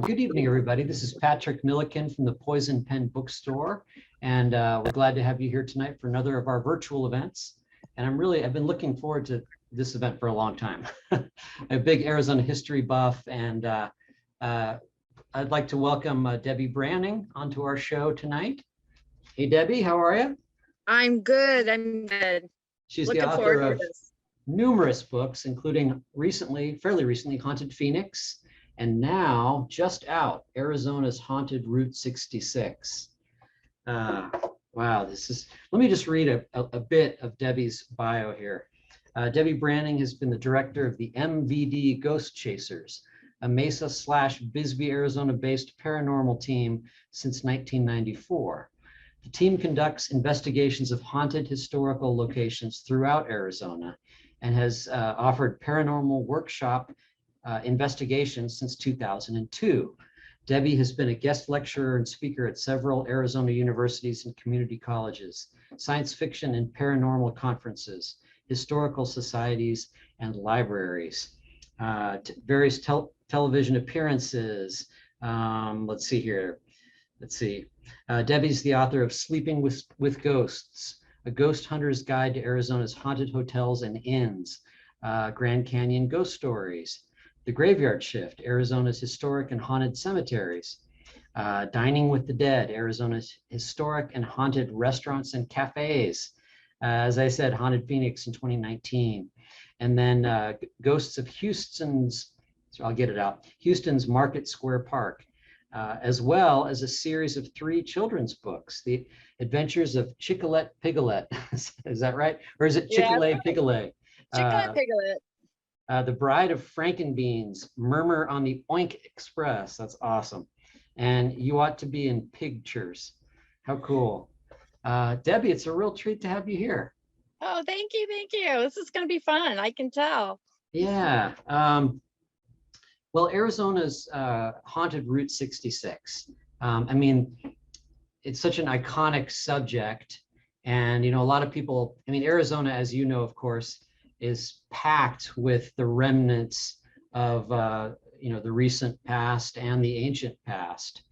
Good evening, everybody. This is Patrick Millikin from the Poison Pen Bookstore, and we're glad to have you here tonight for another of our virtual events. And I've been looking forward to this event for a long time. I'm a big Arizona history buff, and I'd like to welcome Debe Branning onto our show tonight. Hey, Debbie, how are you? I'm good. I'm good. She's the author of numerous books, including fairly recently, Haunted Phoenix, and now just out, Arizona's Haunted Route 66. Wow, let me just read a bit of Debbie's bio here. Debe Branning has been the director of the MVD Ghost Chasers, a Mesa/Bisbee, Arizona-based paranormal team since 1994. The team conducts investigations of haunted historical locations throughout Arizona and has offered paranormal workshop investigations since 2002. Debbie has been a guest lecturer and speaker at several Arizona universities and community colleges, science fiction and paranormal conferences, historical societies, and libraries. Various television appearances. Let's see here. Debbie's the author of Sleeping with Ghosts, A Ghost Hunter's Guide to Arizona's Haunted Hotels and Inns, Grand Canyon Ghost Stories, The Graveyard Shift, Arizona's Historic and Haunted Cemeteries, Dining with the Dead, Arizona's Historic and Haunted Restaurants and Cafes, as I said, Haunted Phoenix in 2019, and then Ghosts of Houston's Market Square Park, as well as a series of 3 children's books, The Adventures of Chicolette Pigolette, is that right? Or is it Chicolette Pigolette? Chicolette Pigolette. The Bride of Frankenbeans, Murmur on the Oink Express. That's awesome. And You Ought to Be in Pictures. How cool. Debbie, it's a real treat to have you here. Oh, thank you. Thank you. This is going to be fun. I can tell. Yeah. Well, Arizona's Haunted Route 66. I mean, it's such an iconic subject. And, a lot of people, Arizona, as you know, of course, is packed with the remnants of the recent past and the ancient past.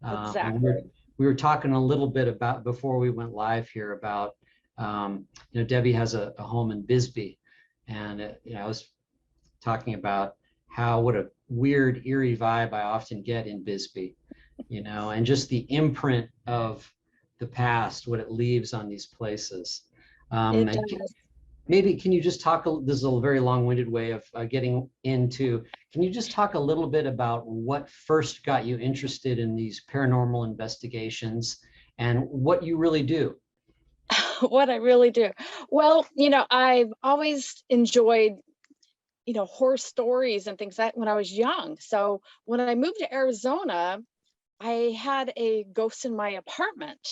Exactly. We were talking a little bit about, before we went live here, about Debbie has a home in Bisbee, and I was talking about what a weird, eerie vibe I often get in Bisbee, and just the imprint of the past, what it leaves on these places. Maybe can you just talk, this is a very long-winded way of getting into, can you just talk a little bit about what first got you interested in these paranormal investigations and what you really do? What I really do? Well, I've always enjoyed, horror stories and things like that when I was young. So when I moved to Arizona, I had a ghost in my apartment.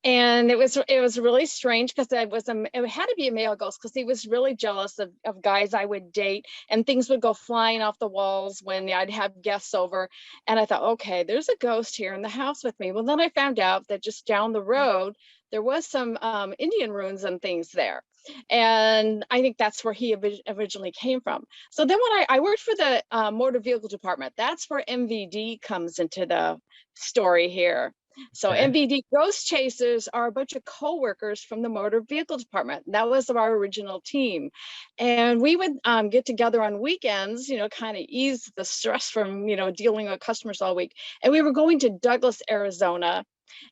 And it was really strange because it had to be a male ghost because he was really jealous of guys I would date, and things would go flying off the walls when I'd have guests over. And I thought, okay, there's a ghost here in the house with me. Well, then I found out that just down the road, there was some Indian ruins and things there. And I think that's where he originally came from. So then when I worked for the motor vehicle department, that's where MVD comes into the story here. So okay. MVD Ghost Chasers are a bunch of co-workers from the motor vehicle department. That was our original team. And we would get together on weekends, kind of ease the stress from, dealing with customers all week. And we were going to Douglas, Arizona,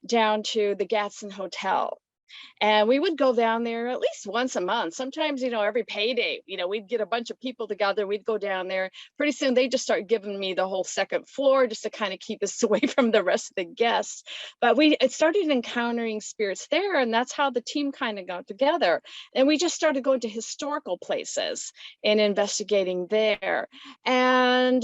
down to the Gadsden Hotel. And we would go down there at least once a month. Sometimes, every payday, we'd get a bunch of people together. We'd go down there. Pretty soon they just start giving me the whole second floor just to kind of keep us away from the rest of the guests. But it started encountering spirits there. And that's how the team kind of got together. And we just started going to historical places and investigating there. And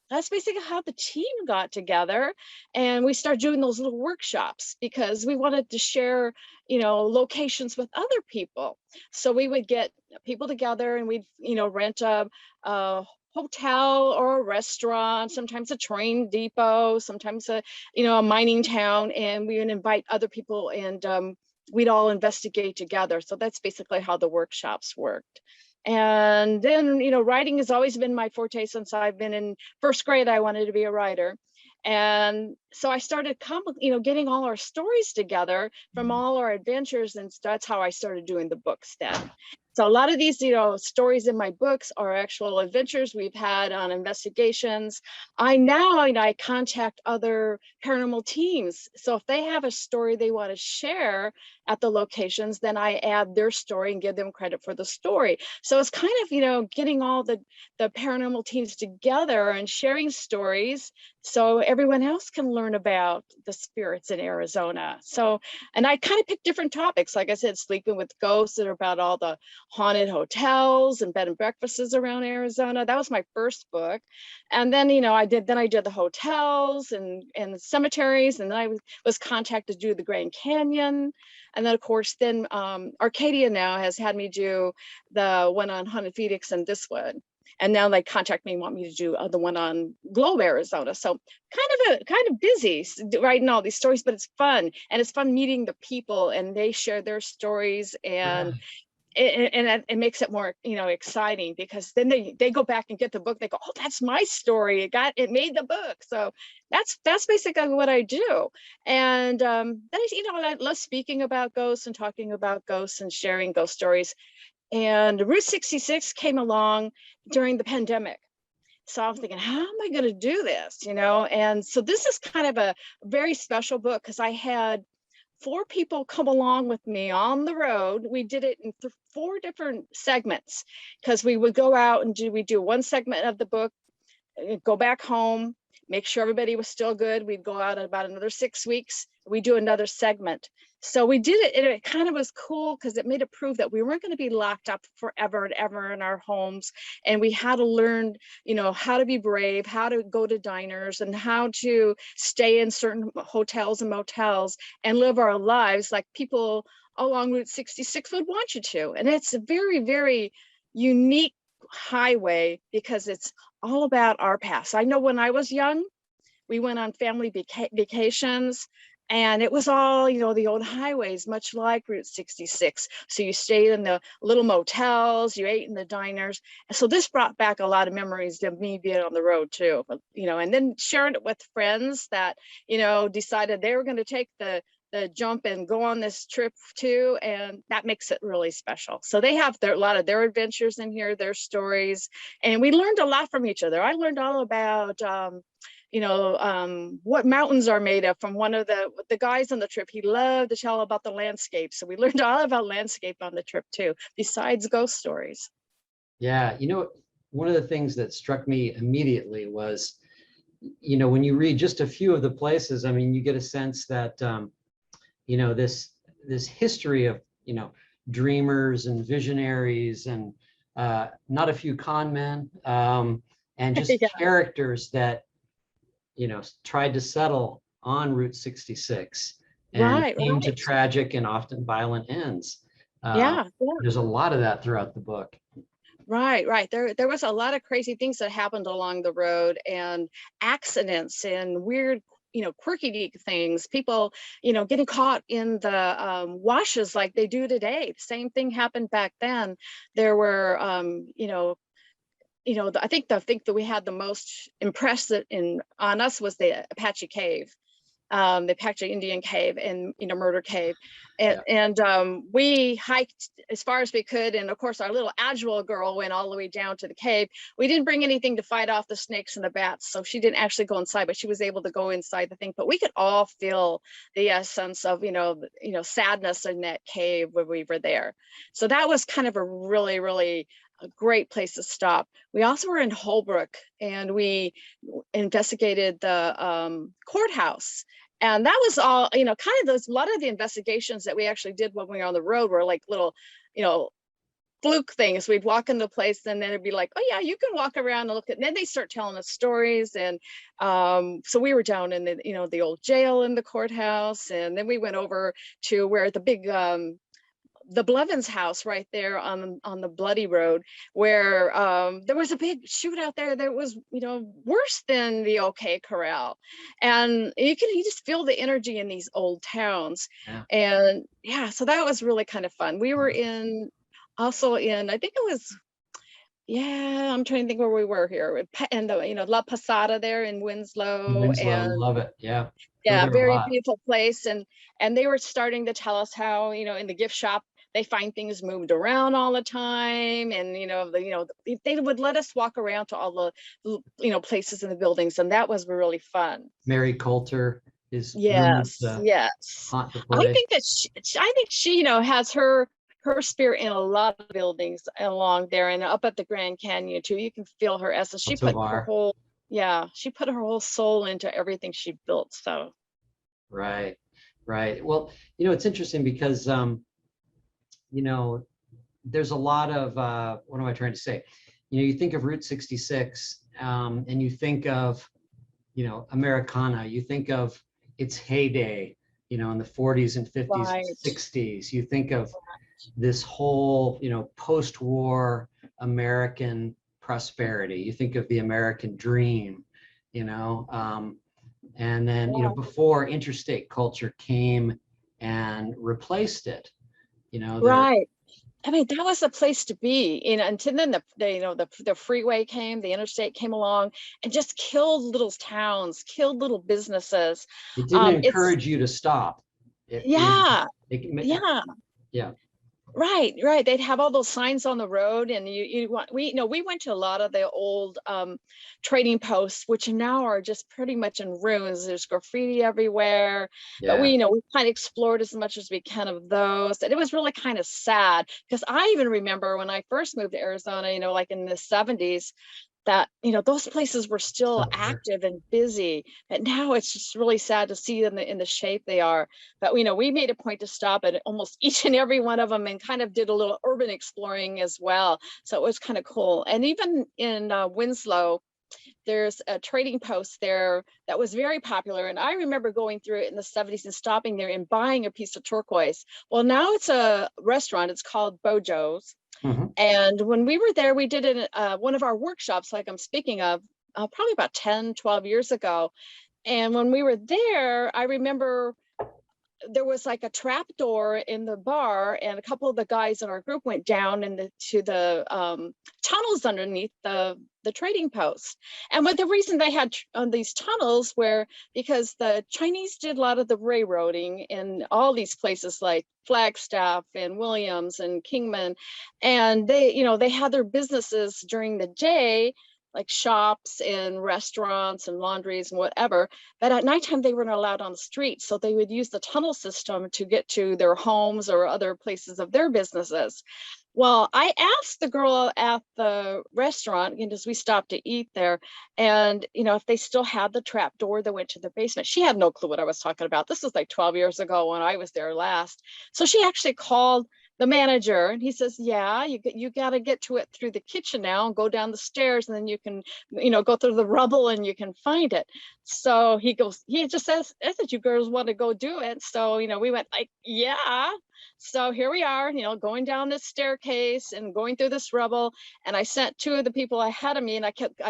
that's basically how the team got together. And we started doing those little workshops because we wanted to share, locations with other people. So we would get people together and we'd, rent a hotel or a restaurant, sometimes a train depot, sometimes a mining town, and we would invite other people and we'd all investigate together. So that's basically how the workshops worked. And then, writing has always been my forte since I've been in first grade. I wanted to be a writer. And so I started, getting all our stories together from all our adventures. And that's how I started doing the books then. So a lot of these, stories in my books are actual adventures we've had on investigations. I contact other paranormal teams. So if they have a story they want to share at the locations, then I add their story and give them credit for the story. So it's kind of, getting all the paranormal teams together and sharing stories so everyone else can learn about the spirits in Arizona. So, and I kind of picked different topics. Like I said, Sleeping with Ghosts, that are about all the haunted hotels and bed and breakfasts around Arizona. That was my first book. And then, I did the hotels and the cemeteries. And then I was contacted to do the Grand Canyon. And then, of course, then Arcadia now has had me do the one on Haunted Phoenix and Diswood. And now they contact me and want me to do the one on Globe, Arizona. So kind of busy writing all these stories, but it's fun. And it's fun meeting the people, and they share their stories, and it makes it more, exciting, because then they go back and get the book. They go, oh, that's my story. It made the book. So that's basically what I do. And then, I love speaking about ghosts and talking about ghosts and sharing ghost stories. And Route 66 came along during the pandemic. So I'm thinking, how am I going to do this? And so this is kind of a very special book, because I had 4 people come along with me on the road. We did it in 4 different segments, because we would go out and we do one segment of the book, go back home, make sure everybody was still good. We'd go out in about another 6 weeks. We do another segment. So we did it, and it kind of was cool, because it made it prove that we weren't going to be locked up forever and ever in our homes. And we had to learn, how to be brave, how to go to diners, and how to stay in certain hotels and motels and live our lives like people along Route 66 would want you to. And it's a very, very unique highway, because it's all about our past. I know when I was young, we went on family vacations, and it was all, the old highways, much like Route 66. So you stayed in the little motels, you ate in the diners. So this brought back a lot of memories of me being on the road too, and then sharing it with friends that, decided they were going to take the jump and go on this trip too, and that makes it really special. So they have a lot of their adventures in here, their stories, and we learned a lot from each other. I learned all about what mountains are made of from one of the guys on the trip. He loved to tell about the landscape, so we learned all about landscape on the trip too, besides ghost stories. Yeah, one of the things that struck me immediately was, when you read just a few of the places, I mean, you get a sense that this history of dreamers and visionaries, and not a few con men, and just Yeah. characters that tried to settle on Route 66 and came to tragic and often violent ends. Yeah. There's a lot of that throughout the book. Right. There was a lot of crazy things that happened along the road, and accidents and weird, quirky things. People, getting caught in the washes like they do today. The same thing happened back then. There were, I think that we had the most impressive on us was the Apache cave, the Apache Indian cave, and Murder Cave, and we hiked as far as we could, and of course our little agile girl went all the way down to the cave. We didn't bring anything to fight off the snakes and the bats, so she didn't actually go inside, but she was able to go inside the thing. But we could all feel the essence of sadness in that cave when we were there. So that was kind of a really, really a great place to stop. We also were in Holbrook, and we investigated the courthouse. And that was all, kind of a lot of the investigations that we actually did when we were on the road were like little, fluke things. We'd walk into the place, and then it'd be like, oh yeah, you can walk around and look at, and then they start telling us stories. And so we were down in the old jail in the courthouse. And then we went over to where the big, the Blevins house right there on the Bloody Road, where there was a big shootout there that was, worse than the OK Corral. And you just feel the energy in these old towns. Yeah. And yeah, so that was really kind of fun. We were also in, I think it was yeah, I'm trying to think where we were here. And the, La Posada there in Winslow, Winslow, and love it. Yeah, go yeah, there a very lot. beautiful place. And they were starting to tell us how, in the gift shop, they find things moved around all the time. And, they would let us walk around to all the, places in the buildings. And that was really fun. Mary Coulter is rumored Yes, to yes. haunt the I place. think that I think she, has her spirit in a lot of buildings along there and up at the Grand Canyon too. You can feel her essence. Tovar. She put her whole soul into everything she built. So Right, right. Well, it's interesting because you know, there's a lot of what am I trying to say? You think of Route 66, and you think of, Americana. You think of its heyday, in the 40s and 50s and right. 60s. You think of this whole, post-war American prosperity. You think of the American dream, and then, before interstate culture came and replaced it, there. Right. I mean, that was the place to be, until then the freeway came, the interstate came along and just killed little towns, killed little businesses. It didn't It's encourage you to stop. It, Yeah, it, yeah. yeah, Right, right. They'd have all those signs on the road, and we went to a lot of the old trading posts, which now are just pretty much in ruins. There's graffiti everywhere, but yeah. we kind of explored as much as we can of those, and it was really kind of sad because I even remember when I first moved to Arizona, like in the 70s, that those places were still Still there. active and busy, and now it's just really sad to see them in the shape they are. But we made a point to stop at almost each and every one of them and kind of did a little urban exploring as well, so it was kind of cool. And even in Winslow, there's a trading post there that was very popular, and I remember going through it in the 70s and stopping there and buying a piece of turquoise. Well, now it's a restaurant. It's called Bojo's. Mhm. And when we were there, we did one of our workshops, like I'm speaking of, probably about 10, 12 years ago. And when we were there, I remember there was like a trap door in the bar, and a couple of the guys in our group went down to the tunnels underneath the trading post. And what the reason they had these tunnels were because the Chinese did a lot of the railroading in all these places like Flagstaff and Williams and Kingman, and they had their businesses during the day, like shops and restaurants and laundries and whatever. But at nighttime, they weren't allowed on the street. So they would use the tunnel system to get to their homes or other places of their businesses. Well, I asked the girl at the restaurant, as we stopped to eat there, and, if they still had the trap door that went to the basement. She had no clue what I was talking about. This was like 12 years ago when I was there last. So she actually called the manager, and he says, yeah, you got to get to it through the kitchen now and go down the stairs, and then you can, go through the rubble and you can find it. So he just says, I said, you girls want to go do it? So, we went like, yeah. So here we are, going down this staircase and going through this rubble. And I sent two of the people ahead of me, and I kept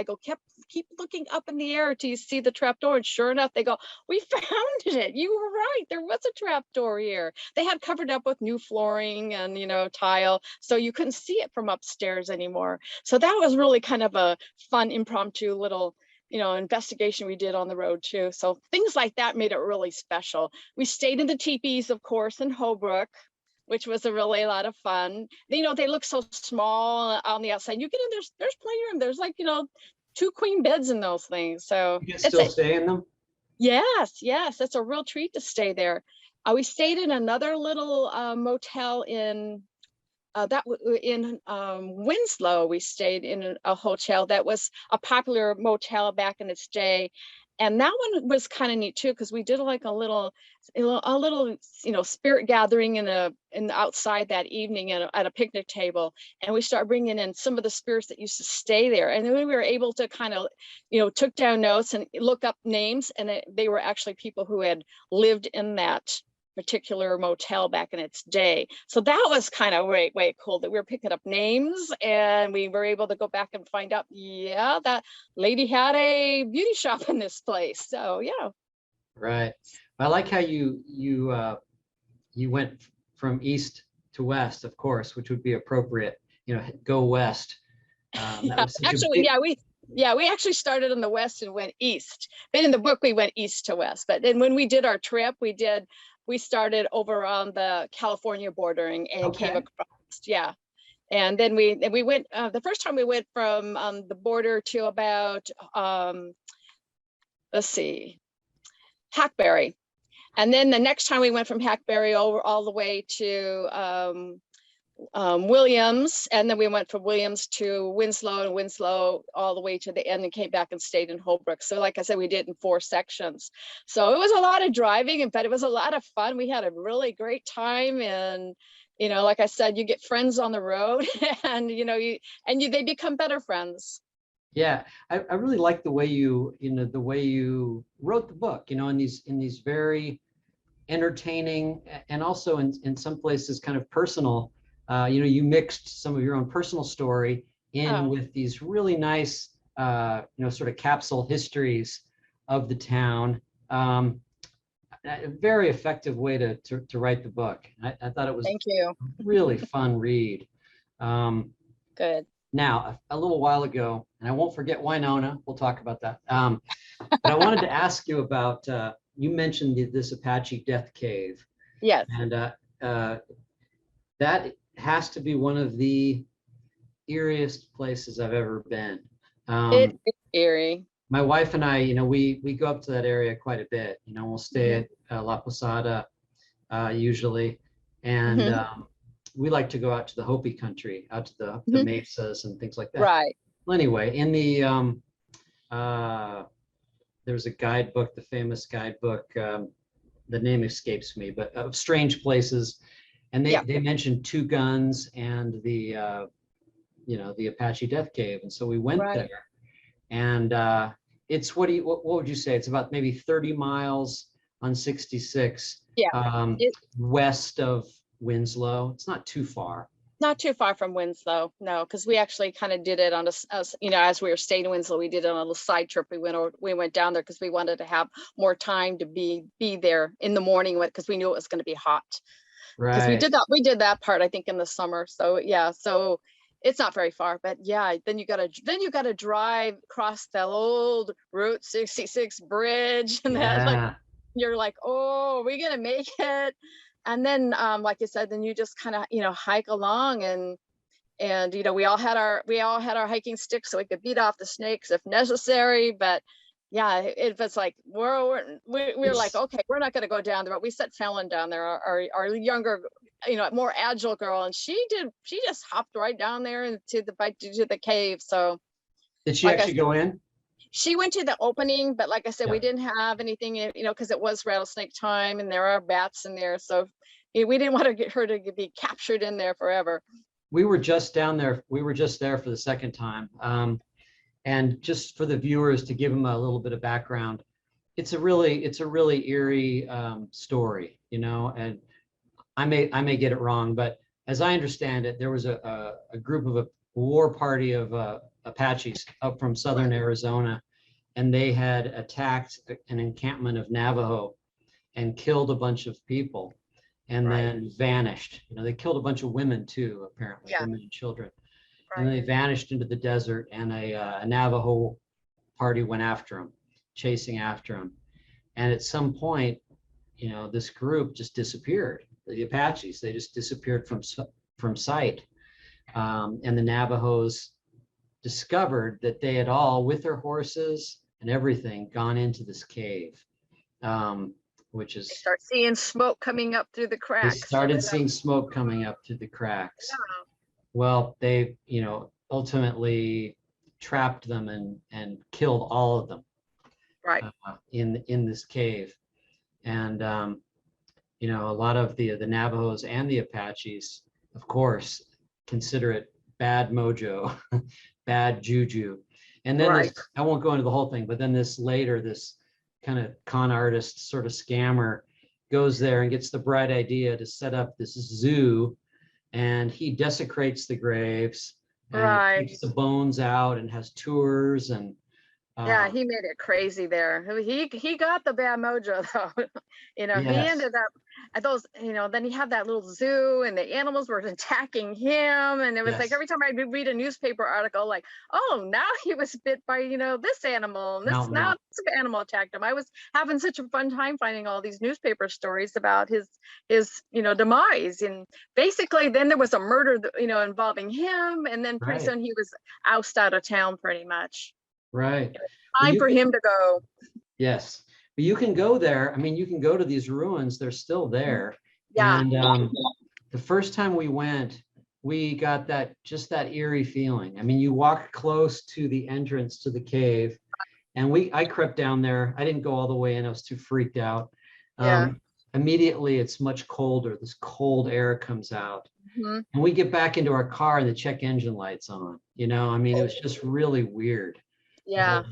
looking up in the air till you see the trap door. And sure enough, they go, we found it. You were right. There was a trap door here. They had covered up with new flooring and, tile, so you couldn't see it from upstairs anymore. So that was really kind of a fun impromptu little investigation we did on the road too. So things like that made it really special. We stayed in the teepees, of course, in Holbrook, which was really a lot of fun. They look so small on the outside. You get in, there's plenty of room. There's like, 2 queen beds in those things. So You can still stay in them. yes, it's a real treat to stay there. We stayed in another little motel in Winslow. We stayed in a hotel that was a popular motel back in its day, and that one was kind of neat too, because we did like a little spirit gathering in the outside that evening at a picnic table, and we started bringing in some of the spirits that used to stay there, and then we were able to kind of took down notes and look up names, and they were actually people who had lived in that particular motel back in its day. So that was kind of way cool that we were picking up names, and we were able to go back and find out, yeah, that lady had a beauty shop in this place. So yeah. Right. I like how you went from east to west, of course, which would be appropriate. Go west. That was such a Actually, big, we actually started in the west and went east. But in the book, we went east to west. But then when we did our trip, we started over on the California bordering and came okay. across, yeah. And then we went, the first time we went from the border to about, let's see, Hackberry. And then the next time we went from Hackberry over all the way to Williams, and then we went from Williams to Winslow, and Winslow all the way to the end, and came back and stayed in Holbrook. So like I said, we did in 4 sections. So it was a lot of driving, but it was a lot of fun. We had a really great time, and like I said, you get friends on the road, and they become better friends. Yeah, I really like the way the way you wrote the book, in these very entertaining and also in some places kind of personal. You mixed some of your own personal story in with these really nice, sort of capsule histories of the town. A very effective way to write the book. I thought it was Thank you. really fun read. Good. Now, a little while ago, and I won't forget Winona, we'll talk about that. But I wanted to ask you about, you mentioned this Apache death cave. Yes. And that has to be one of the eeriest places I've ever been. It is eerie. My wife and I, we go up to that area quite a bit. We'll stay at La Posada usually. And we like to go out to the Hopi country, out to the mesas and things like that. Right. Well, anyway, in the there's a guidebook, the famous guidebook. The name escapes me, but of strange places, and they mentioned 2 guns and the the Apache death cave, and so we went there, and it's what would you say? It's about maybe 30 miles on 66, west of Winslow. It's not too far. Not too far from Winslow, no, because we actually kind of did it on as we were staying in Winslow, we did it on a little side trip. We went down there because we wanted to have more time to be there in the morning because we knew it was going to be hot. Right. Because we did that part, I think, in the summer. So yeah, so it's not very far, but yeah, then you gotta drive across the old Route 66 bridge, and you're like, oh, are we gonna make it? And then, like you said, then you just kind of, hike along, and we all had our hiking sticks so we could beat off the snakes if necessary. But yeah, it was like we're like, okay, we're not going to go down there. But we set Fallon down there, our younger, more agile girl, and she just hopped right down there into the cave. So did she actually go in? She went to the opening, but like I said, we didn't have anything, because it was rattlesnake time and there are bats in there. So we didn't want to get her to be captured in there forever. We were just down there. We were just there for the second time. And just for the viewers, to give them a little bit of background, it's a really eerie story, and I may get it wrong, but as I understand it, there was a group of a war party of Apaches up from southern Arizona, and they had attacked an encampment of Navajo and killed a bunch of people, and then vanished. They killed a bunch of women too, apparently, women and children. And they vanished into the desert, and a Navajo party went after them, chasing after them. And at some point, this group just disappeared. The Apaches, they just disappeared from sight. And the Navajos discovered that they had all, with their horses and everything, gone into this cave, which is— They start seeing smoke coming up through the cracks. They started seeing smoke coming up through the cracks. Yeah. Well, they, ultimately trapped them and killed all of them. Right. In this cave. And, a lot of the Navajos and the Apaches, of course, consider it bad mojo, bad juju. And then I won't go into the whole thing, but then this kind of con artist sort of scammer goes there and gets the bright idea to set up this zoo, and he desecrates the graves and takes the bones out and has tours, and Yeah, he made it crazy there. He got the bad mojo though. He Yes. ended up at those, then he had that little zoo and the animals were attacking him. And it was like Yes. every time I read a newspaper article, like, oh, now he was bit by, this animal, and now No. this animal attacked him. I was having such a fun time finding all these newspaper stories about his demise. And basically then there was a murder, involving him. And then pretty Right. soon he was ousted out of town pretty much. Right. Time for him to go. Yes. But you can go there. I mean, you can go to these ruins. They're still there. Yeah. And the first time we went, we got just that eerie feeling. I mean, you walk close to the entrance to the cave, and I crept down there. I didn't go all the way in. I was too freaked out. Yeah. Immediately, it's much colder. This cold air comes out. Mm-hmm. And we get back into our car and the check engine light's on. I mean, it was just really weird. Yeah.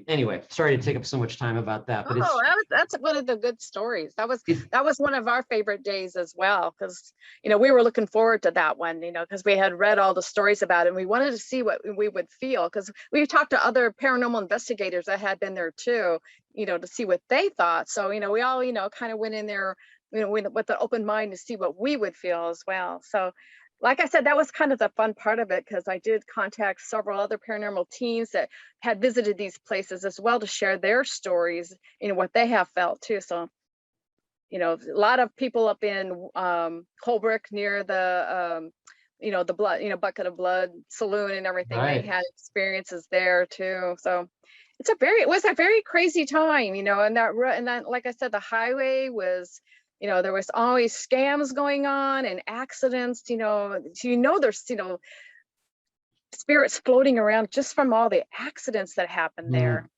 Anyway, sorry to take up so much time about that, but that's one of the good stories. That was one of our favorite days as well, because we were looking forward to that one, because we had read all the stories about it and we wanted to see what we would feel, because we talked to other paranormal investigators that had been there too, to see what they thought. So we all kind of went in there with an open mind to see what we would feel as well. So like I said, that was kind of the fun part of it, because I did contact several other paranormal teams that had visited these places as well to share their stories, what they have felt too. So, a lot of people up in Holbrook near the, the blood, Bucket of Blood saloon and everything, right. They had experiences there too. So it was a very crazy time, and that, like I said, the highway was, there was always scams going on and accidents, there's, spirits floating around just from all the accidents that happened there,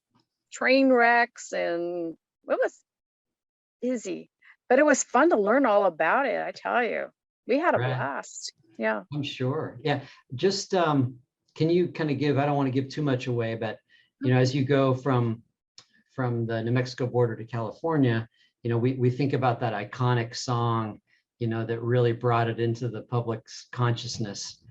train wrecks, and it was busy, but it was fun to learn all about it. I tell you, we had a blast. Yeah. I'm sure. Yeah. Just, can you kind of give, I don't want to give too much away, but, as you go from the New Mexico border to California, we think about that iconic song, that really brought it into the public's consciousness.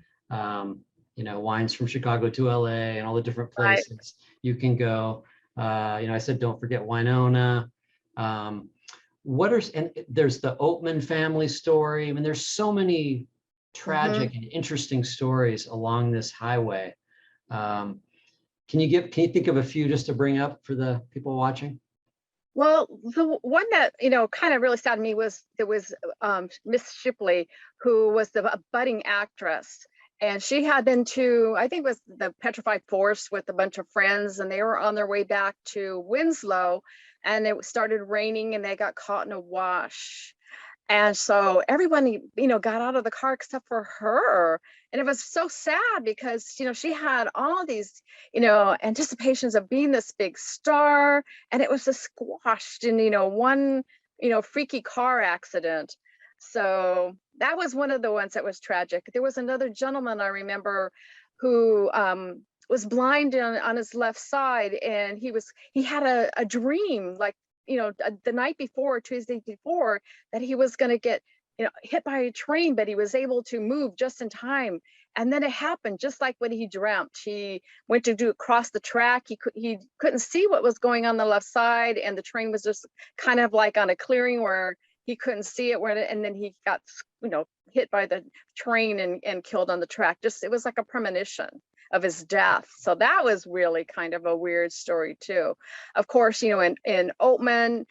Wines from Chicago to LA and all the different places you can go. I said, don't forget Winona. And there's the Oatman family story. I mean, there's so many tragic and interesting stories along this highway. Can you think of a few just to bring up for the people watching? Well, the one that, kind of really saddened me was there was Miss Shipley, who was the budding actress. And she had been to, I think it was the Petrified Forest with a bunch of friends, and they were on their way back to Winslow, and it started raining and they got caught in a wash. And so everyone, got out of the car except for her. And it was so sad because, she had all these, anticipations of being this big star, and it was just squashed in, one, freaky car accident. So that was one of the ones that was tragic. There was another gentleman I remember who was blind on his left side, and he had a dream, like, the night before, Tuesday before, that he was going to get, hit by a train, but he was able to move just in time. And then it happened just like what he dreamt. He went to cross the track. He couldn't see what was going on the left side, and the train was just kind of like on a clearing where he couldn't see it, and then he got, hit by the train and killed on the track. It was like a premonition of his death. So that was really kind of a weird story too. Of course, in Oatman,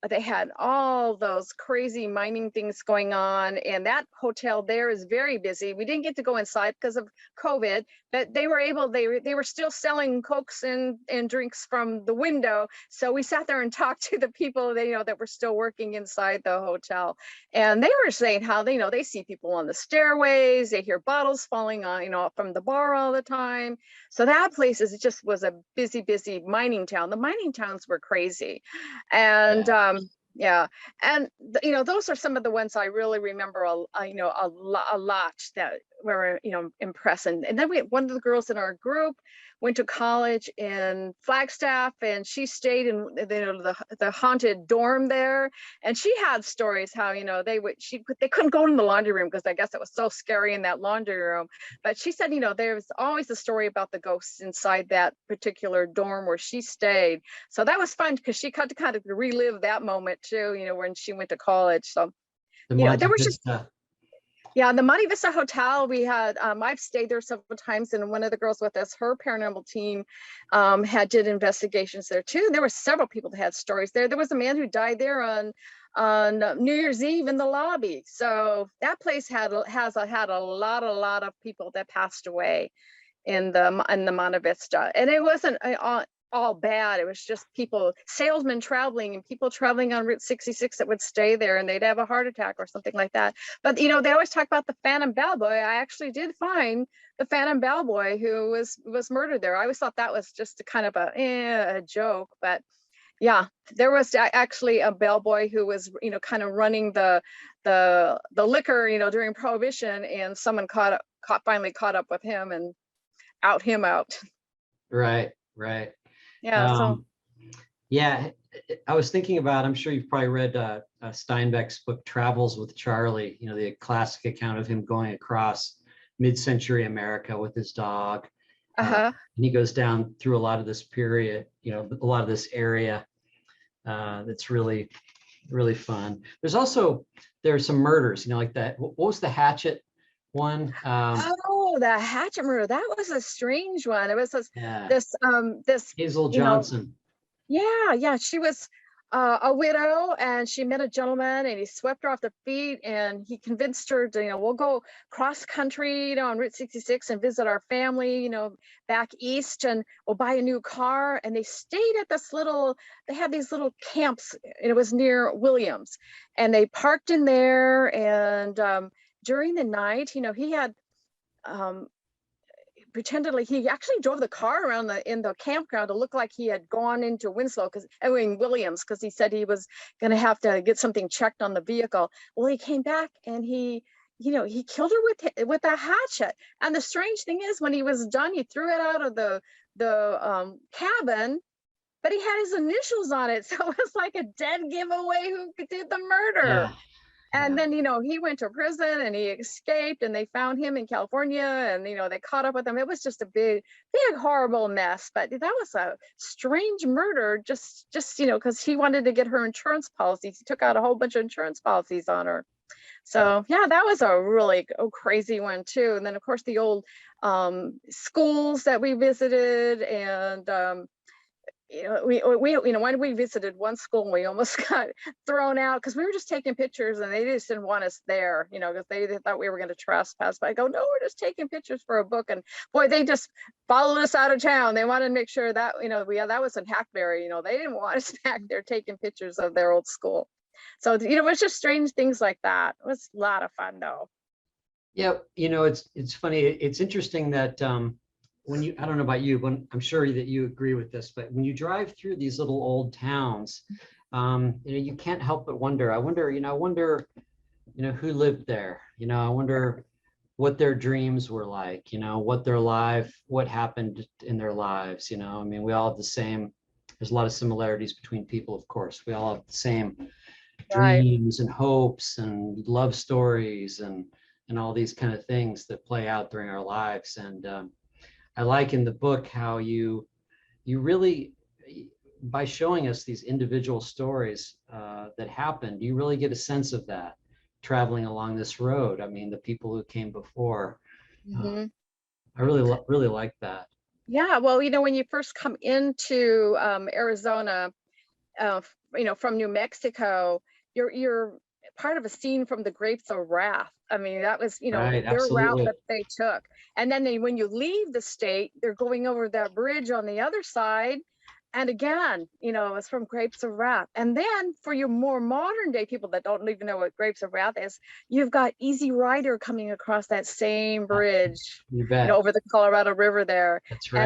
they had all those crazy mining things going on, and that hotel there is very busy. We didn't get to go inside because of COVID, but they were still selling Cokes and drinks from the window. So we sat there and talked to the people that were still working inside the hotel, and they were saying how they see people on the stairways, they hear bottles falling on from the bar all the time. So that place was a busy mining town. The mining towns were crazy. And and those are some of the ones I really remember a lot that were impressing. And then one of the girls in our group went to college in Flagstaff, and she stayed in the haunted dorm there. And she had stories how, you know, they couldn't go in the laundry room because I guess it was so scary in that laundry room. But she said, you know, there's always a story about the ghosts inside that particular dorm where she stayed. So that was fun because she got to kind of relive that moment too, you know, when she went to college. So, you know, there was just, yeah, the Monte Vista Hotel, we had, I've stayed there several times, and one of the girls with us, her paranormal team did investigations there too. There were several people that had stories there. There was a man who died there on New Year's Eve in the lobby. So that place had a lot of people that passed away in the Monte Vista, and it wasn't all bad. It was just people, salesmen traveling and people traveling on Route 66 that would stay there, and they'd have a heart attack or something like that. But you know, they always talk about the Phantom Bellboy. I actually did find the Phantom Bellboy who was murdered there. I always thought that was just a kind of a joke, but yeah, there was actually a bellboy who was, you know, kind of running the liquor, you know, during Prohibition, and someone finally caught up with him and out him out. Right. Yeah. Yeah, I was thinking about, I'm sure you've probably read Steinbeck's book, Travels with Charlie, you know, the classic account of him going across mid-century America with his dog. And he goes down through a lot of this period, you know, a lot of this area. That's really, really fun. There's some murders, you know, like that. What was the Hatchet one? The Hatchet murder. That was a strange one. It was this Hazel Johnson. Yeah. She was a widow, and she met a gentleman, and he swept her off the feet, and he convinced her to, you know, we'll go cross country, you know, on Route 66 and visit our family, you know, back east, and we'll buy a new car. And they stayed at they had these little camps, and it was near Williams, and they parked in there. And during the night, you know, he had pretended like he actually drove the car around in the campground to look like he had gone into Williams, because he said he was going to have to get something checked on the vehicle. Well, he came back, and he killed her with a hatchet. And the strange thing is, when he was done, he threw it out of the cabin, but he had his initials on it, so it was like a dead giveaway who did the murder. And then, you know, he went to prison, and he escaped, and they found him in California, and, you know, they caught up with him. It was just a big, horrible mess. But that was a strange murder, just, you know, because he wanted to get her insurance policies. He took out a whole bunch of insurance policies on her. So, yeah, that was a really crazy one, too. And then, of course, the old schools that we visited, and you know, when we visited one school, we almost got thrown out because we were just taking pictures, and they just didn't want us there, you know, because they thought we were going to trespass. But I go, no, we're just taking pictures for a book. And boy, they just followed us out of town. They wanted to make sure that, you know, that was in Hackberry, you know, they didn't want us back there taking pictures of their old school. So, you know, it was just strange things like that. It was a lot of fun, though. Yeah, you know, it's funny. It's interesting that when I don't know about you, but I'm sure that you agree with this, but when you drive through these little old towns, you know, you can't help but wonder. I wonder, who lived there. You know, I wonder what their dreams were like. You know, what happened in their lives. You know, I mean, we all have the same. There's a lot of similarities between people, of course. We all have the same dreams and hopes and love stories and all these kind of things that play out during our lives. And I like in the book how you really, by showing us these individual stories that happened, you really get a sense of that traveling along this road. I mean, the people who came before. I really like that. Yeah, well, you know, when you first come into Arizona, you know, from New Mexico, you're part of a scene from the Grapes of Wrath. I mean, that was, you know, their route that they took. And then when you leave the state, they're going over that bridge on the other side. And again, you know, it's from Grapes of Wrath. And then for your more modern day people that don't even know what Grapes of Wrath is, you've got Easy Rider coming across that same bridge, you bet, over the Colorado River there. That's right.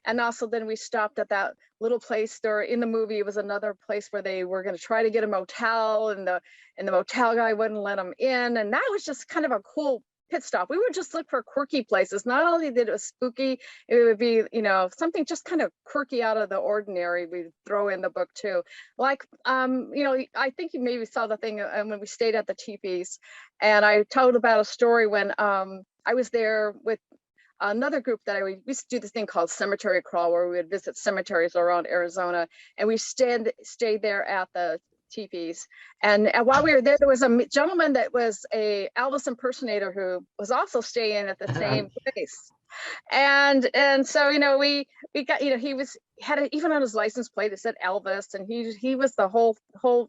And also then we stopped at that little place there in the movie. It was another place where they were going to try to get a motel, and the motel guy wouldn't let them in. And that was just kind of a cool pit stop. We would just look for quirky places. Not only did it was spooky, it would be, you know, something just kind of quirky out of the ordinary. We'd throw in the book too. Like, you know, I think you maybe saw the thing when we stayed at the teepees, and I told about a story when I was there with another group that we used to do this thing called cemetery crawl, where we would visit cemeteries around Arizona, and we stayed there at the teepees. And while we were there, there was a gentleman that was a Elvis impersonator who was also staying at the same place. And so, you know, we got, you know, he had it even on his license plate, it said Elvis, and he was the whole,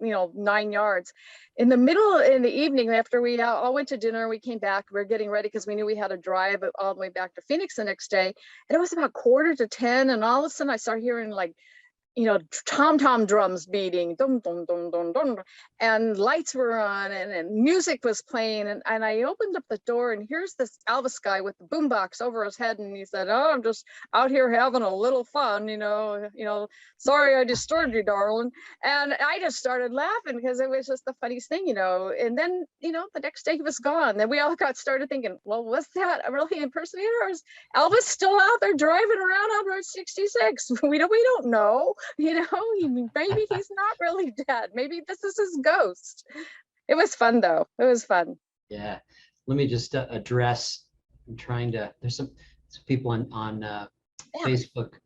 you know, 9 yards. In the evening, after we all went to dinner, we came back, we were getting ready because we knew we had to drive all the way back to Phoenix the next day. And it was about 9:45, and all of a sudden I started hearing, like, you know, tom-tom drums beating, dum, dum, dum, dum, dum, and lights were on, and music was playing, and I opened up the door, and here's this Elvis guy with the boombox over his head, and he said, "Oh, I'm just out here having a little fun, you know, sorry I disturbed you, darling." And I just started laughing because it was just the funniest thing, you know. And then, you know, the next day he was gone. Then we all started thinking, well, was that a really impersonator, or is Elvis still out there driving around on Route 66? We don't know. You know, maybe he's not really dead. Maybe this is his ghost. It was fun, though. It was fun. Yeah. Let me just address, I'm trying to, there's some people on Facebook.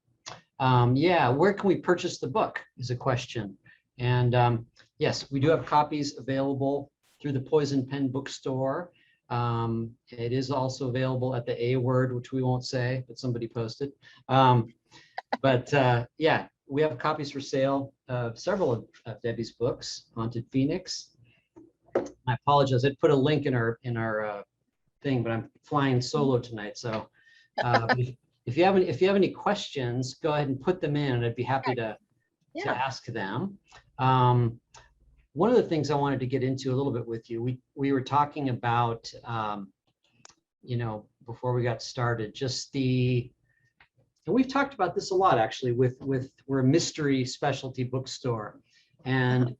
Yeah, where can we purchase the book is a question. And yes, we do have copies available through the Poison Pen bookstore. It is also available at the A Word, which we won't say, but somebody posted. But yeah, we have copies for sale of several of Debbie's books, Haunted Phoenix. I apologize, I put a link in our thing, but I'm flying solo tonight. So if you have any questions, go ahead and put them in, and I'd be happy to ask them. One of the things I wanted to get into a little bit with you, we were talking about, you know, before we got started, just and we've talked about this a lot, actually, we're a mystery specialty bookstore, and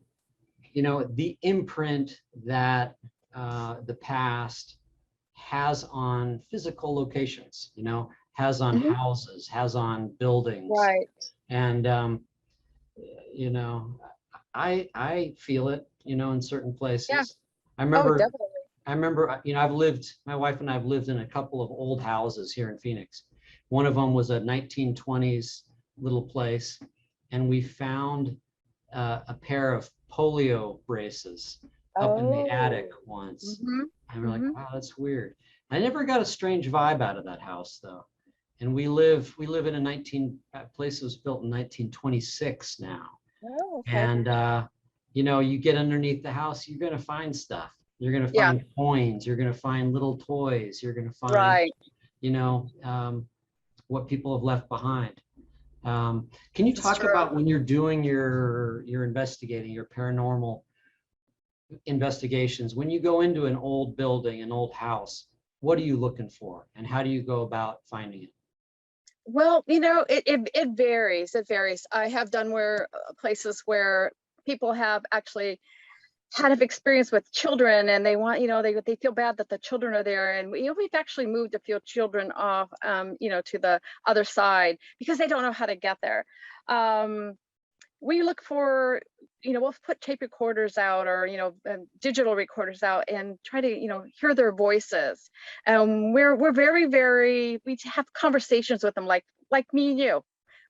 you know, the imprint that the past has on physical locations, you know, has on houses, has on buildings, right? And you know, I feel it, you know, in certain places. Yeah. I remember, you know, my wife and I have lived in a couple of old houses here in Phoenix. One of them was a 1920s little place, and we found a pair of polio braces up in the attic once. And we're like, wow, that's weird. I never got a strange vibe out of that house, though. And we live in a place that was built in 1926 now. Oh, okay. And you know, you get underneath the house, you're going to find stuff. You're going to find coins. You're going to find little toys. You're going to find, you know, what people have left behind. Can you talk about when you're doing your investigating, your paranormal investigations, when you go into an old building, an old house, what are you looking for, and how do you go about finding it? Well, you know, it varies. It varies. I have done places where people have actually had an experience with children, and they want, you know, they feel bad that the children are there, and we've actually moved a few children off, you know, to the other side because they don't know how to get there. We look for, you know, we'll put tape recorders out, or, you know, digital recorders out, and try to, you know, hear their voices. We're very, we have conversations with them like me and you.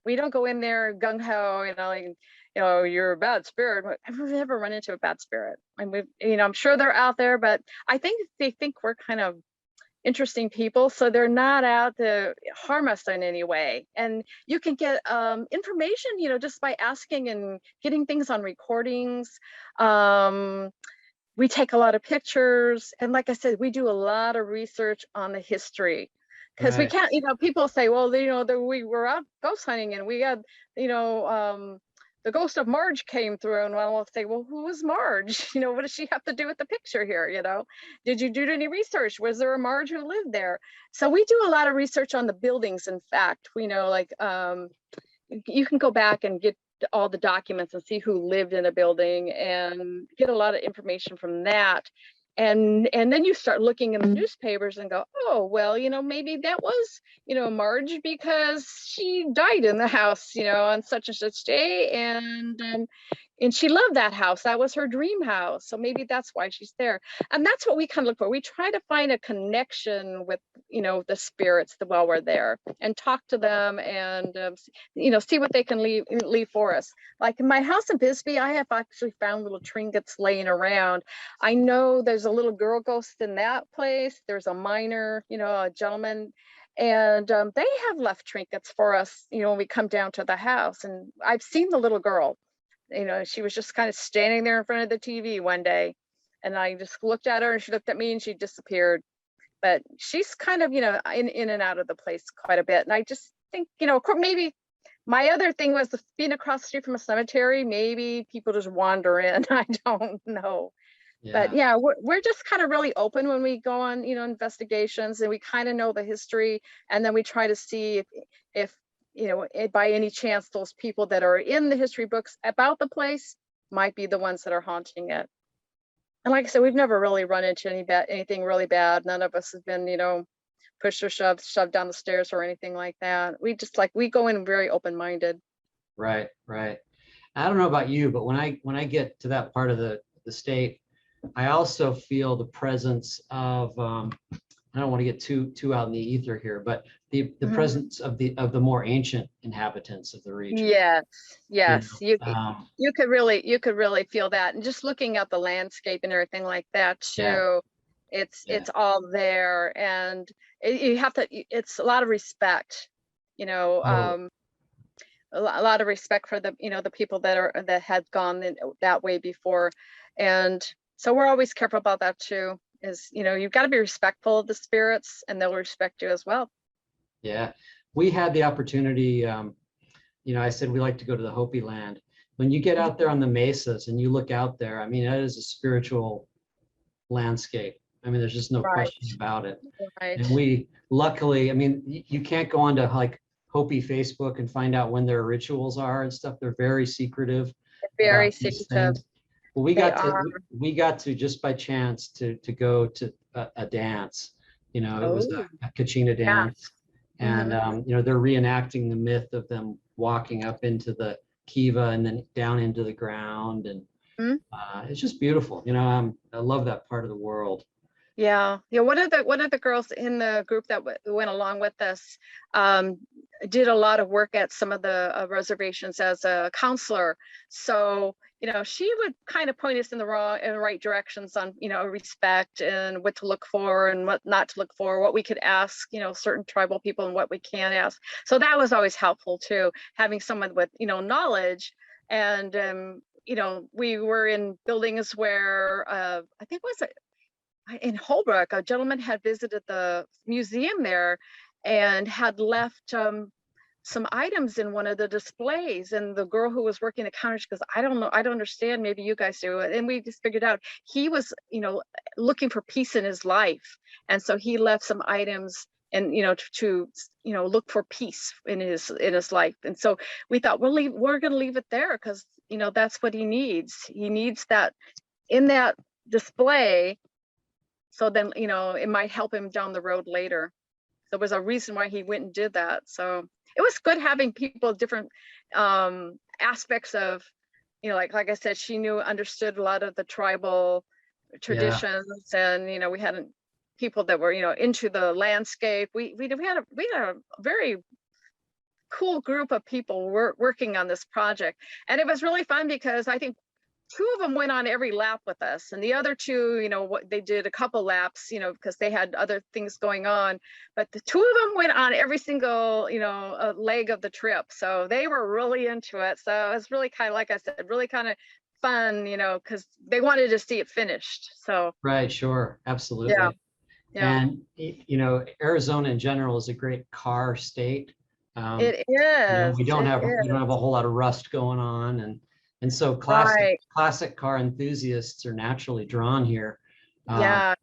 We don't go in there gung ho, you know, like, you know, you're a bad spirit. I've never run into a bad spirit. And you know, I'm sure they're out there, but I think they think we're kind of interesting people, so they're not out to harm us in any way. And you can get information, you know, just by asking and getting things on recordings. We take a lot of pictures, and like I said, we do a lot of research on the history, because we can't, you know, people say, well, you know, we were out ghost hunting and we had, you know, the ghost of Marge came through, and I'll say, well, who was Marge? You know, what does she have to do with the picture here? You know, did you do any research? Was there a Marge who lived there? So we do a lot of research on the buildings. In fact, we know, like, you can go back and get all the documents and see who lived in a building and get a lot of information from that. and then you start looking in the newspapers and go, oh, well, maybe that was, Marge, because she died in the house, on such and such day, and she loved that house. That was her dream house. So maybe that's why she's there. And that's what we kind of look for. We try to find a connection with, the spirits while we're there, and talk to them, and, see what they can leave for us. Like in my house in Bisbee, I have actually found little trinkets laying around. I know there's a little girl ghost in that place. There's a miner, a gentleman, and they have left trinkets for us, when we come down to the house. And I've seen the little girl. She was just kind of standing there in front of the TV one day, and I just looked at her, and she looked at me, and she disappeared. But she's kind of, in and out of the place quite a bit. And I just think, of course, maybe my other thing was being across the street from a cemetery. Maybe people just wander in. I don't know. Yeah. But yeah, we're just kind of really open when we go on, investigations, and we kind of know the history, and then we try to see if by any chance those people that are in the history books about the place might be the ones that are haunting it. And like I said, we've never really run into anything really bad. None of us have been, pushed or shoved down the stairs or anything like that. We go in very open-minded. Right. I don't know about you, but when I get to that part of the state, I also feel the presence of I don't want to get too out in the ether here, but the presence of the more ancient inhabitants of the region. Yes. You could really feel that, and just looking at the landscape and everything like that too. Yeah. It's all there, and it's a lot of respect, a lot of respect for the the people that had gone that way before, and so we're always careful about that too. Is you've got to be respectful of the spirits, and they'll respect you as well. Yeah, we had the opportunity. I said we like to go to the Hopi Land. When you get out there on the mesas and you look out there, I mean, that is a spiritual landscape. I mean, there's just no question about it. Right. And we luckily, I mean, you can't go onto like Hopi Facebook and find out when their rituals are and stuff. They're very secretive. Very secretive. Well, we got to just by chance to go to a dance. It was a Kachina dance, and they're reenacting the myth of them walking up into the kiva and then down into the ground, and it's just beautiful. I love that part of the world. Yeah. One of the girls in the group that went along with us did a lot of work at some of the reservations as a counselor. So she would kind of point us in the right directions on, respect and what to look for and what not to look for, what we could ask, certain tribal people and what we can't ask. So that was always helpful too, having someone with, knowledge. And, we were in buildings where I think in Holbrook, a gentleman had visited the museum there and had left some items in one of the displays, and the girl who was working the counter, she goes, I don't know, I don't understand, maybe you guys do it. And we just figured out he was looking for peace in his life, and so he left some items and to look for peace in his life. And so we thought we're going to leave it there, because that's what he needs that in that display, so then it might help him down the road later. There was a reason why he went and did that. So it was good having people different aspects of, like I said, she understood a lot of the tribal traditions, and we had people that were into the landscape. We had a very cool group of people working on this project, and it was really fun because I think 2 of them went on every lap with us, and the other 2, they did a couple laps, because they had other things going on. But the 2 of them went on every single, leg of the trip. So they were really into it. So it was really kind of, like I said, really kind of fun, because they wanted to see it finished. So right, sure, absolutely. Yeah. And Arizona in general is a great car state. It is. We don't have a whole lot of rust going on, and so classic car enthusiasts are naturally drawn here. Yeah,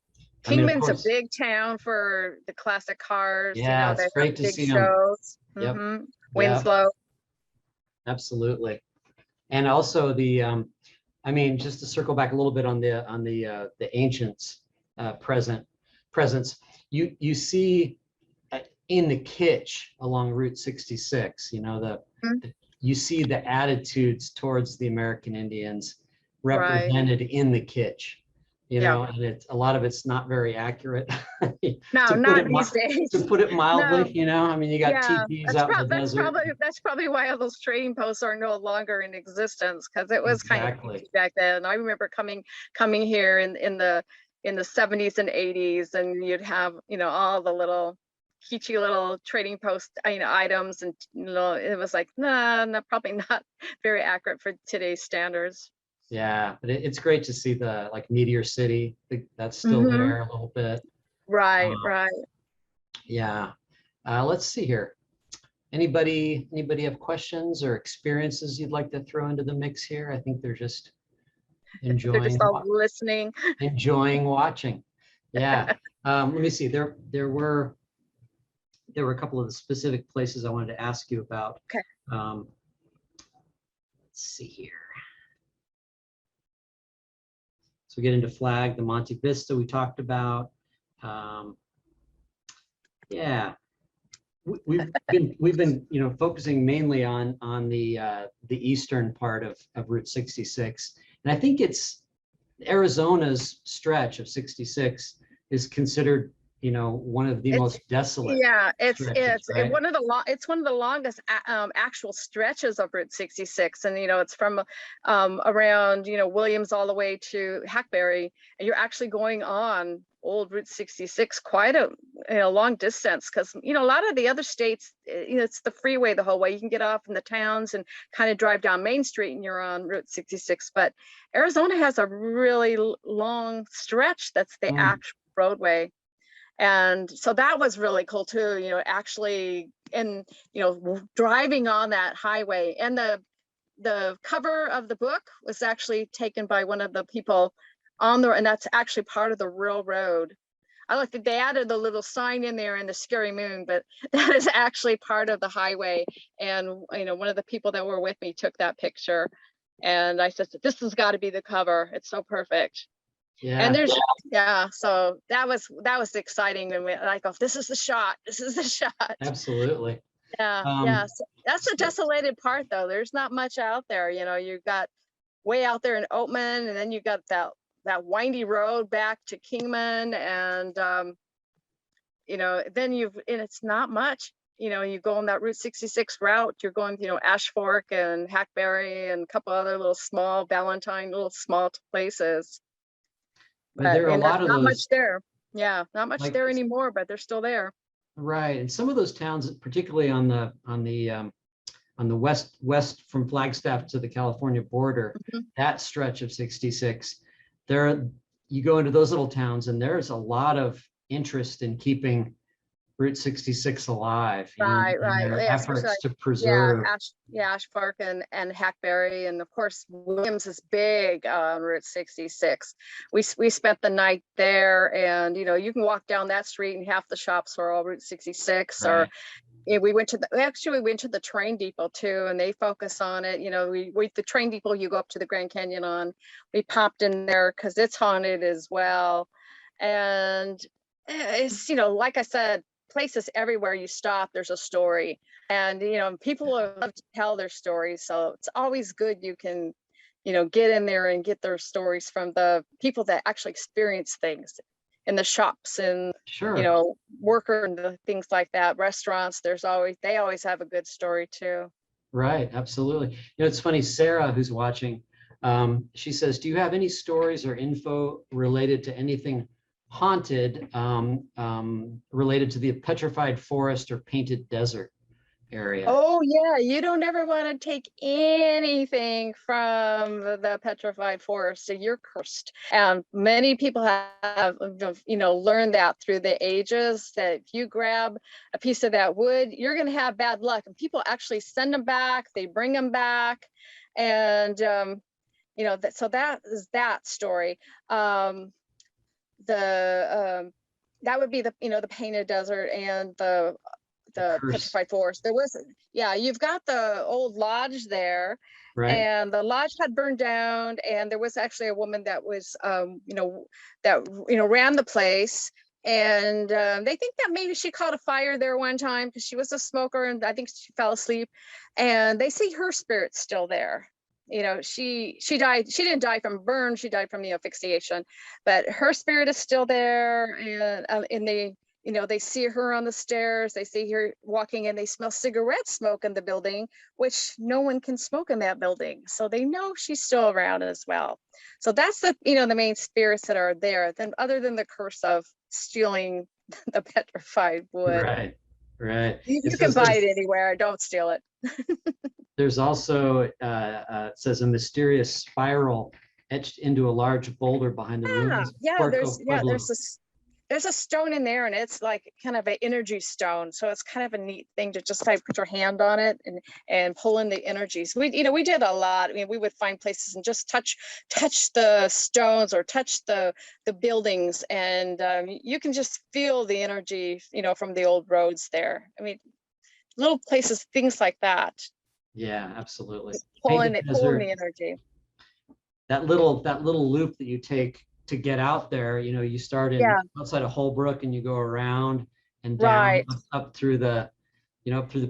Kingman's a big town for the classic cars. Yeah, it's great to see shows. Yep. Winslow. Absolutely, and also just to circle back a little bit on the ancients. presence. You see in the kitsch along Route 66, you know, you see the attitudes towards the American Indians represented in the kitsch, you know, and a lot of it's not very accurate. No, not these days. To put it mildly, No. you know, I mean, you got teepees out in the desert. That's probably why all those trading posts are no longer in existence, because it was kind of crazy back then. I remember coming here in the 70s and 80s, and you'd have, you know, all the little kitschy little trading post, you know, items, and you know, it was like, nah, probably not very accurate for today's standards. Yeah, but it's great to see the like Meteor City that's still there a little bit. Right. Yeah. Let's see here. Anybody have questions or experiences you'd like to throw into the mix here? I think they're just enjoying. They're just all listening. Enjoying watching. Yeah. Let me see. There were a couple of the specific places I wanted to ask you about. Okay. Let's see here. So we get into Flag, the Monte Vista we talked about. Yeah, we've been you know, focusing mainly on the eastern part of Route 66, and I think it's Arizona's stretch of 66 is considered, you know, one of the most desolate. Yeah, it's right? one of the longest actual stretches of Route 66, and you know, it's from around, you know, Williams all the way to Hackberry, and you're actually going on old Route 66 quite a long distance, because you know, a lot of the other states, you know, it's the freeway the whole way. You can get off in the towns and kind of drive down Main Street and you're on Route 66, but Arizona has a really long stretch that's the actual roadway. And so that was really cool too, you know, actually, and you know, driving on that highway. And the cover of the book was actually taken by one of the people on there, and that's actually part of the real road. I like that they added the little sign in there and the scary moon, but that is actually part of the highway. And you know, one of the people that were with me took that picture, and I said, this has got to be the cover. It's so perfect. Yeah. And there's, so that was exciting, and I go, this is the shot. Absolutely. Yeah. So that's the desolated part, though. There's not much out there. You know, you've got way out there in Oatman, and then you got that windy road back to Kingman, and you know, then and it's not much. You know, you go on that Route 66 route, you're going, you know, Ash Fork and Hackberry and a couple other little small places. But there are a lot of not those. much there. Yeah, not much there anymore, but they're still there. Right, and some of those towns, particularly on the west from Flagstaff to the California border, that stretch of 66, you go into those little towns, and there's a lot of interest in keeping Route 66 alive. Right. Efforts to preserve. Ash Fork and Hackberry, and of course Williams is big on Route 66. We spent the night there, and you know, you can walk down that street and half the shops are all Route 66. Right. Or we went to the train depot too, and they focus on it. You know, the train depot you go up to the Grand Canyon on. We popped in there because it's haunted as well, and it's, you know, like I said, places everywhere you stop, there's a story, and you know, people love to tell their stories, so it's always good you can, you know, get in there and get their stories from the people that actually experience things in the shops, and you know, worker and things like that, restaurants. They always have a good story too. Right, absolutely. You know, it's funny, Sarah, who's watching, she says, do you have any stories or info related to anything haunted, related to the Petrified Forest or Painted Desert area? Oh yeah, you don't ever want to take anything from the Petrified Forest. So you're cursed. And many people have, you know, learned that through the ages, that if you grab a piece of that wood, you're going to have bad luck. And people actually send them back. They bring them back, and you know, so that is that story. That would be the, you know, the Painted Desert and the Petrified Forest. There was, you've got the old lodge there, Right. and the lodge had burned down, and there was actually a woman that was, that ran the place. And they think that maybe she caught a fire there one time because she was a smoker, and I think she fell asleep. And they see her spirit still there. She died. She didn't die from burn. She died from asphyxiation, but her spirit is still there. And they see her on the stairs. They see her walking, and they smell cigarette smoke in the building, which no one can smoke in that building. So they know she's still around as well. So that's the main spirits that are there. Then, other than the curse of stealing the petrified wood, Right. Right. you can buy it anywhere. Don't steal it. There's also, it says, a mysterious spiral etched into a large boulder behind the ruins. There's a stone in there, and it's like kind of an energy stone. So it's kind of a neat thing to just like put your hand on it and pull in the energies. We did a lot. I mean, we would find places and just touch the stones or touch the buildings, and you can just feel the energy, from the old roads there. I mean, little places, things like that. Yeah, absolutely. Pulling the energy. That little loop that you take to get out there, you start outside of Holbrook, and you go around and down up through the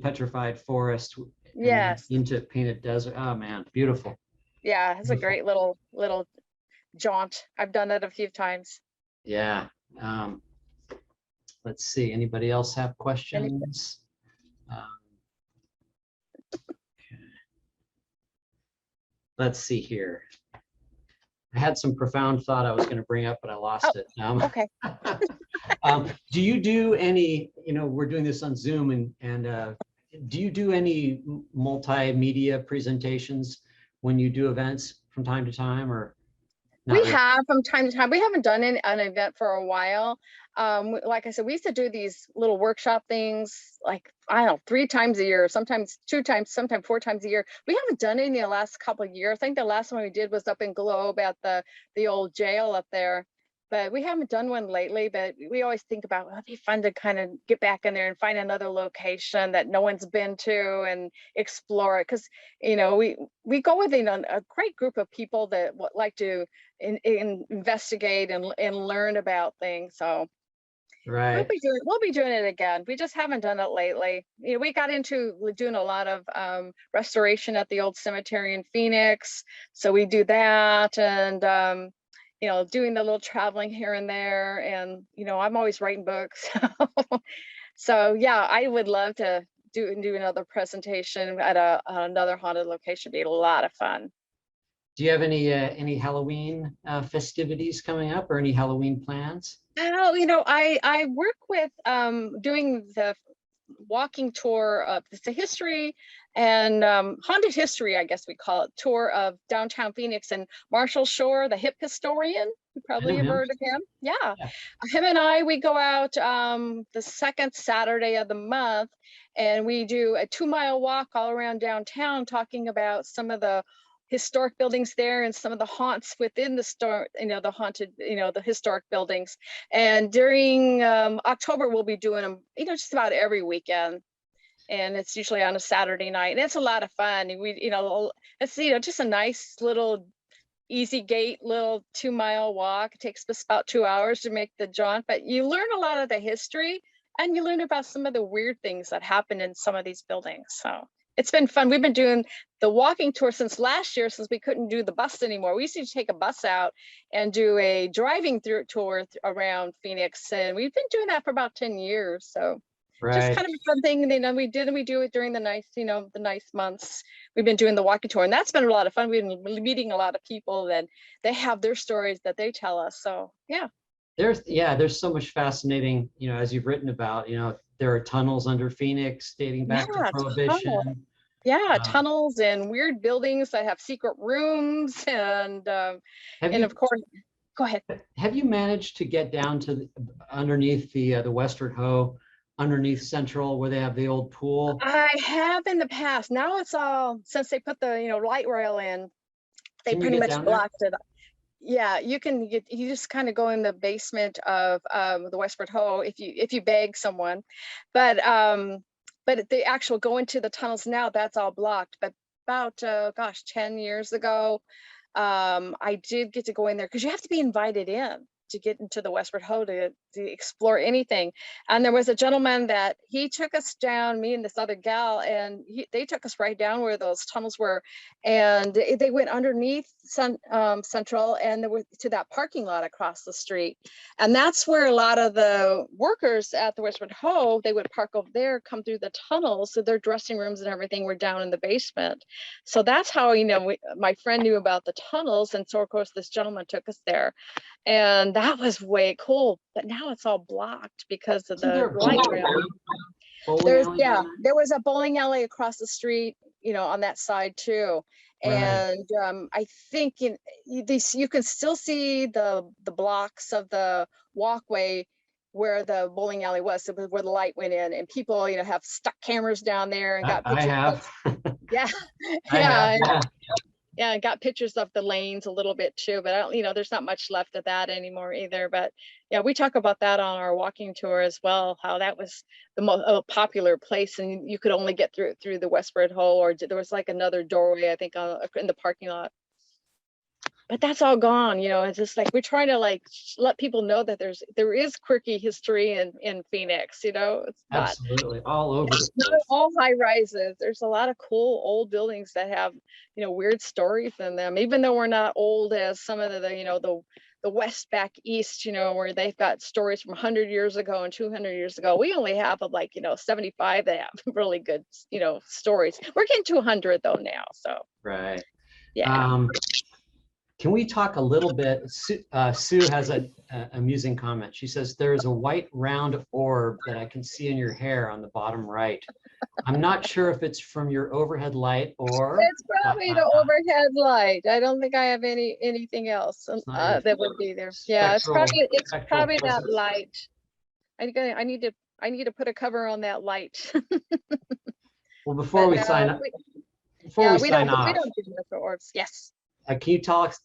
petrified forest. Yes. Into painted desert. Oh man, beautiful. Yeah, it's a great little jaunt. I've done it a few times. Yeah. Let's see. Anybody else have questions? Let's see here. I had some profound thought I was going to bring up, but I lost it. Okay. Do you do any, we're doing this on Zoom, and do you do any multimedia presentations when you do events from time to time, or not? We have from time to time. We haven't done an event for a while. Like I said, we used to do these little workshop things, like, I don't know, 3 times a year, sometimes 2 times, sometimes 4 times a year. We haven't done any in the last couple of years. I think the last one we did was up in Globe at the old jail up there. But we haven't done one lately, but we always think about, it'd be fun to kind of get back in there and find another location that no one's been to and explore it. Because, we go with a great group of people that like to investigate and learn about things. So right. We'll be doing it again. We just haven't done it lately. We got into doing a lot of restoration at the old cemetery in Phoenix. So we do that, and doing the little traveling here and there. And, I'm always writing books. So yeah, I would love to do another presentation at another haunted location. It'd be a lot of fun. Do you have any Halloween festivities coming up, or any Halloween plans? Oh, I work with doing the walking tour of the history and haunted history, I guess we call it, tour of downtown Phoenix, and Marshall Shore, the hip historian. You probably have heard of him. Yeah. Him and we go out the second Saturday of the month, and we do a 2-mile walk all around downtown, talking about some of the historic buildings there and some of the haunts within the store, the haunted, the historic buildings. And during October, we'll be doing them, just about every weekend. And it's usually on a Saturday night, and it's a lot of fun. And it's, just a nice little easy gate, little 2-mile walk. It takes us about 2 hours to make the jaunt, but you learn a lot of the history, and you learn about some of the weird things that happen in some of these buildings. So it's been fun. We've been doing the walking tour since last year, since we couldn't do the bus anymore. We used to take a bus out and do a driving through tour around Phoenix, and we've been doing that for about 10 years. So just kind of a fun thing. We do it during the nice months. We've been doing the walking tour, and that's been a lot of fun. We've been meeting a lot of people, and they have their stories that they tell us. So yeah. There's so much fascinating, as you've written about, there are tunnels under Phoenix dating back to Prohibition. Tunnels and weird buildings that have secret rooms, and of course, go ahead. Have you managed to get down to underneath the Westward Ho, underneath Central, where they have the old pool? I have in the past. Now it's all, since they put the light rail in, they pretty much blocked it up. Yeah, you just kind of go in the basement of the Westward Ho if you beg someone, but the actual go into the tunnels now, that's all blocked. But about, gosh, 10 years ago. I did get to go in there because you have to be invited in to get into the Westward Ho to explore anything. And there was a gentleman that he took us down, me and this other gal, and they took us right down where those tunnels were. And they went underneath Central, and there was to that parking lot across the street. And that's where a lot of the workers at the Westward Ho, they would park over there, come through the tunnels. So their dressing rooms and everything were down in the basement. So that's how, my friend knew about the tunnels. And so of course this gentleman took us there. And that was way cool, but now it's all blocked because of the light rail. There was a bowling alley across the street, on that side too. And I think you can still see the blocks of the walkway where the bowling alley was, where the light went in, and people, have stuck cameras down there and got pictures. I have. Yeah, I got pictures of the lanes a little bit too, but I don't, there's not much left of that anymore either. But yeah, we talk about that on our walking tour as well, how that was the most popular place, and you could only get through the Westward Ho, or there was like another doorway, I think, in the parking lot. But that's all gone, it's just like we're trying to let people know that there is quirky history in Phoenix, it's not absolutely all over the place. Not all high rises. There's a lot of cool old buildings that have, weird stories in them, even though we're not old as some of the West back east, where they've got stories from 100 years ago and 200 years ago. We only have 75 that have really good, stories. We're getting to 100 though now, so. Right. Yeah. Can we talk a little bit? Sue has an amusing comment. She says, there's a white round orb that I can see in your hair on the bottom right. I'm not sure if it's from your overhead light or... It's probably the overhead light. I don't think I have anything else that would be there. Yeah, it's probably that light. I need to put a cover on that light. Well, before we sign off. We don't do micro orbs. Yes. Can you tell us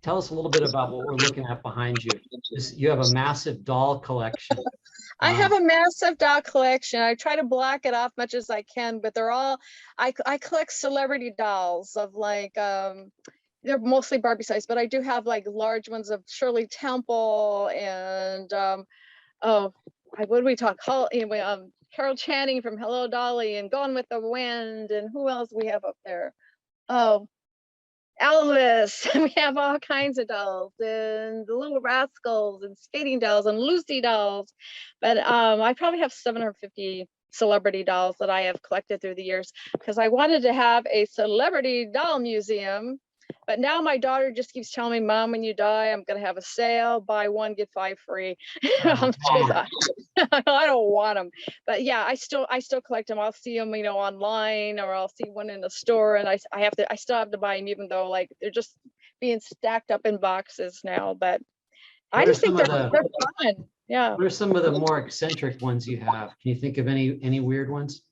a little bit about what we're looking at behind you? You have a massive doll collection. I have a massive doll collection. I try to block it off much as I can, but they're all, I collect celebrity dolls of they're mostly Barbie size, but I do have large ones of Shirley Temple and, what do we talk? Carol Channing from Hello Dolly and Gone with the Wind, and who else we have up there? Oh, Elvis. We have all kinds of dolls, and the Little Rascals and skating dolls and Lucy dolls. But I probably have 750 celebrity dolls that I have collected through the years, because I wanted to have a celebrity doll museum. But now my daughter just keeps telling me, Mom, when you die, I'm going to have a sale, buy one, get 5 free. I don't want them. But yeah, I still collect them. I'll see them, online, or I'll see one in the store, and I still have to buy them, even though they're just being stacked up in boxes now. But I just think they're fun. Yeah. What are some of the more eccentric ones you have? Can you think of any weird ones?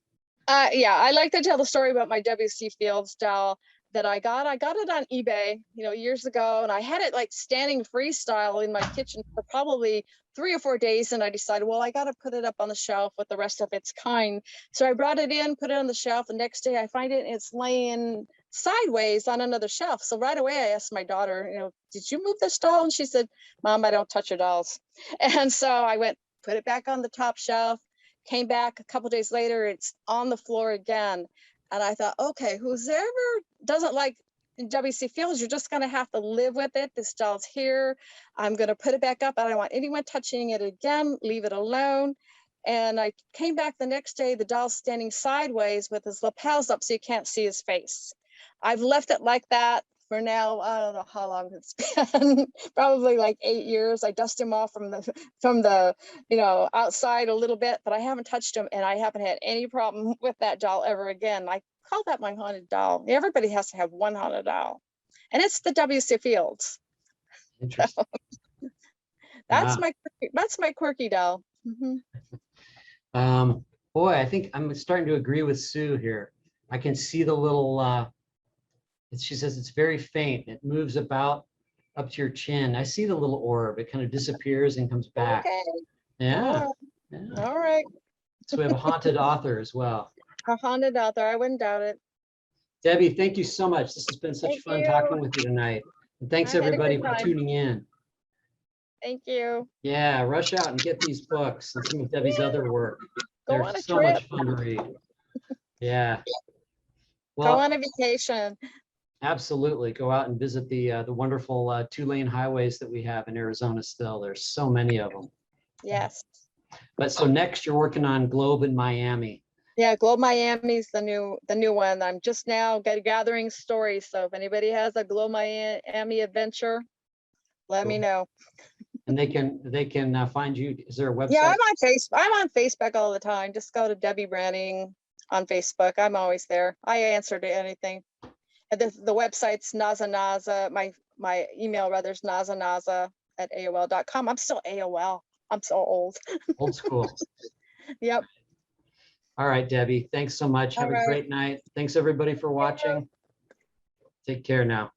Yeah, I like to tell the story about my W.C. Fields doll that I got it on eBay, years ago, and I had it standing freestyle in my kitchen for probably 3 or 4 days, and I decided, well, I got to put it up on the shelf with the rest of its kind. So I brought it in, put it on the shelf. The next day I find it, and it's laying sideways on another shelf. So right away I asked my daughter, did you move this doll? And she said, Mom, I don't touch your dolls. And so I went, put it back on the top shelf, came back a couple days later, it's on the floor again. And I thought, okay, who's ever doesn't like W.C. Fields, you're just going to have to live with it. This doll's here. I'm going to put it back up. I don't want anyone touching it again. Leave it alone. And I came back the next day, the doll's standing sideways with his lapels up so you can't see his face. I've left it like that for now. I don't know how long it's been, probably 8 years. I dust him off from the outside a little bit, but I haven't touched him, and I haven't had any problem with that doll ever again. I call that my haunted doll. Everybody has to have one haunted doll, and it's the W.C. Fields. Interesting. So, that's my quirky doll. Mm-hmm. Boy, I think I'm starting to agree with Sue here. I can see the little, she says it's very faint. It moves about up to your chin. I see the little orb. It kind of disappears and comes back. Okay. Yeah. All right. So we have a haunted author as well. A haunted author. I wouldn't doubt it. Debbie, thank you so much. This has been such Thank fun you. talking with you tonight. And thanks I had a everybody good for time. tuning in. Thank you. Yeah, rush out and get these books and some of Debbie's other work. Go They're on a so trip. much fun to read. Yeah. Go Well, on a vacation. absolutely. Go out and visit the wonderful 2-lane highways that we have in Arizona still. There's so many of them. Yes. But so next you're working on Globe in Miami. Yeah, Globe Miami's the new one. I'm just now gathering stories. So if anybody has a Globe Miami adventure, let me know. And they can find you. Is there a website? Yeah, I'm on Facebook all the time. Just go to Debe Branning on Facebook. I'm always there. I answer to anything. And the website's Naza. My email rather is nazanaza@aol.com. I'm still AOL. I'm so old. Old school. Yep. All right, Debbie. Thanks so much. Have a great night. Thanks everybody for watching. Take care now.